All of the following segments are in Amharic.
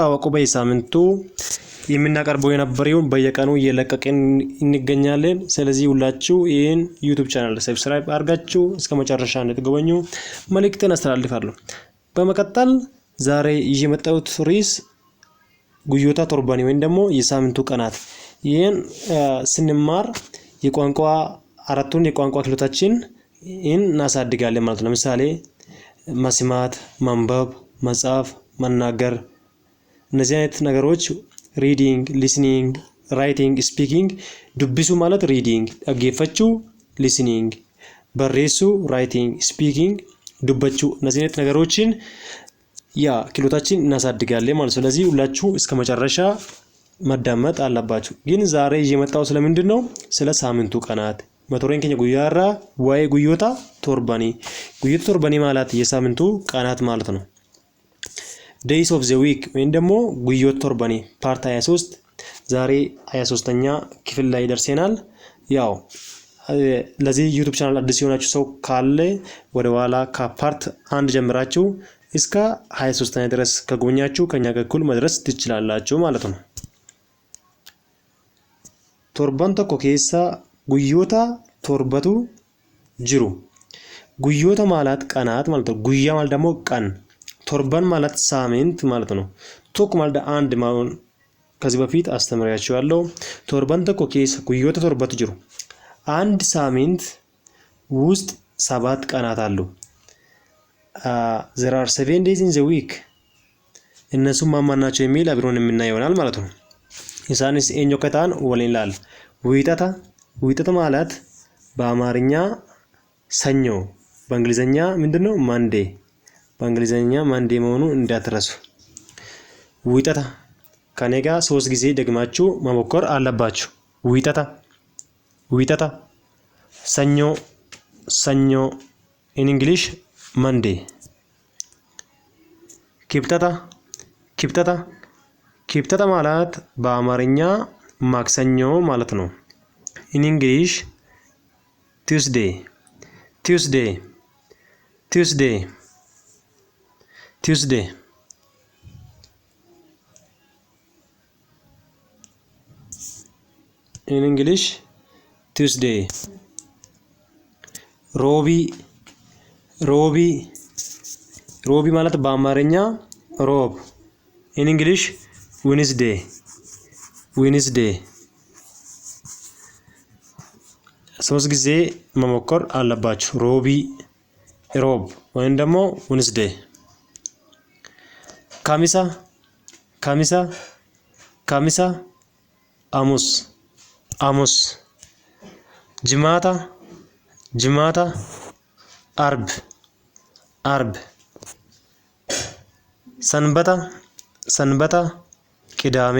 አወቁ በየሳምንቱ የምናቀርበው የነበረውን በየቀኑ እየለቀቅን እንገኛለን። ስለዚህ ሁላችሁ ይህን ዩቲዩብ ቻናል ሰብስክራይብ አድርጋችሁ እስከ መጨረሻ እንድትጎበኙ መልእክቴን አስተላልፋለሁ። በመቀጠል ዛሬ ይዤ የመጣሁት ርዕስ ጉዮታ ቶርባኒ ወይም ደግሞ የሳምንቱ ቀናት። ይህን ስንማር የቋንቋ አራቱን የቋንቋ ክህሎታችን እናሳድጋለን ማለት ነው። ለምሳሌ መስማት፣ ማንበብ፣ መጻፍ፣ መናገር እነዚህ አይነት ነገሮች ሪዲንግ፣ ሊስኒንግ፣ ራይቲንግ፣ ስፒኪንግ ዱብሱ ማለት ሪዲንግ፣ አገፈቹ ሊስኒንግ፣ በሬሱ ራይቲንግ፣ ስፒኪንግ ዱበቹ እነዚህ አይነት ነገሮችን ክህሎታችን እናሳድጋለን ማለት ነው። ስለዚህ ሁላችሁ እስከ መጨረሻ ማዳመጥ አለባችሁ። ግን ዛሬ የመጣው ስለምንድን ነው? ስለ ሳምንቱ ቀናት መቶሬን ከኛ ጉያራ ወይ ጉዮታ ቶርባኒ። ጉዮታ ቶርባኒ ማለት የሳምንቱ ቀናት ማለት ነው። days of the week ወይም ደግሞ ጉዮታ ቶርባኒ ፓርት 23 ዛሬ 23ኛ ክፍል ላይ ደርሰናል። ለዚህ ዩቲዩብ ቻናል አዲስ የሆናችሁ ሰው ካለ ወደ ኋላ ከፓርት 1 ጀምራችሁ እስከ 23ኛ ድረስ ከጎኛችሁ ከኛ ጋር እኩል መድረስ ትችላላችሁ ማለት ነው። ቶርባን tokko keessa guyyoota torbatu jiru። ጉዮታ ማለት ቀናት ማለት ነው። ጉያ ማለት ደግሞ ቀን፣ ቶርባን ማለት ሳምንት ማለት ነው። ቶክ ማለት አንድ ማለት ከዚህ በፊት አስተምራችኋለሁ። ቶርባን tokko keessa ጉዮታ torbatu jiru። አንድ ሳምንት ውስጥ 7 ቀናት አሉ። there are 7 days in the week። እነሱ ማን ናቸው የሚል አብሮን የምናየው ይሆናል ማለት ነው። ኢሳንስ ኤኞከታን ወለላል ዊጠታ ማለት በአማርኛ ሰኞ፣ በእንግሊዘኛ ምንድነው ማንዴ፣ በእንግሊዘኛ ማንዴ መሆኑ እንዳትረሱ። ዊጠታ ከኔጋ 3 ጊዜ ደግማችሁ መሞከር አለባችሁ። ዊጠታ ሰኞ in English Monday። ኪፕተታ ማለት በአማርኛ ማክሰኞ ማለት ነው። in English Tuesday። in English Tuesday። ሮቢ ማለት በአማርኛ ሮብ in English Wednesday። ሶስት ጊዜ መሞከር አለባችሁ። ሮብ ወይም ደግሞ Wednesday። ካሚሳ አሙስ። ጅማታ አርብ። ሰንበታ ቅዳሜ።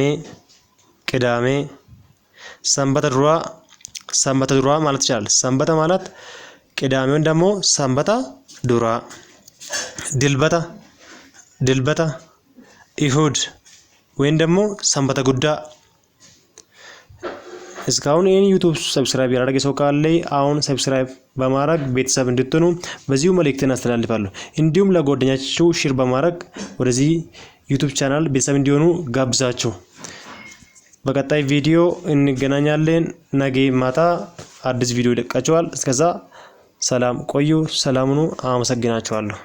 ሰንበተ ዱራ ማለት ይችላል። ሰንበታ ማለት ቅዳሜውን ደግሞ ሰንበታ ዱራ። ድልበታ ኢሁድ ወይም ደግሞ ሰንበተ ጉዳ። እስካሁን ይሄን ዩቲዩብ ሰብስክራይብ ያደረገ ሰው ካለ አሁን ሰብስክራይብ በማድረግ ቤተሰብ እንድትሆኑ በዚሁ መልእክቴን አስተላልፋለሁ። እንዲሁም ለጓደኛችሁ ሼር በማድረግ ወደዚህ ዩቲዩብ ቻናል ቤተሰብ እንዲሆኑ ጋብዛችሁ። በቀጣይ ቪዲዮ እንገናኛለን። ነገ ማታ አዲስ ቪዲዮ ይለቃችኋል። እስከዛ ሰላም ቆዩ። ሰላም ሁኑ። አመሰግናችኋለሁ።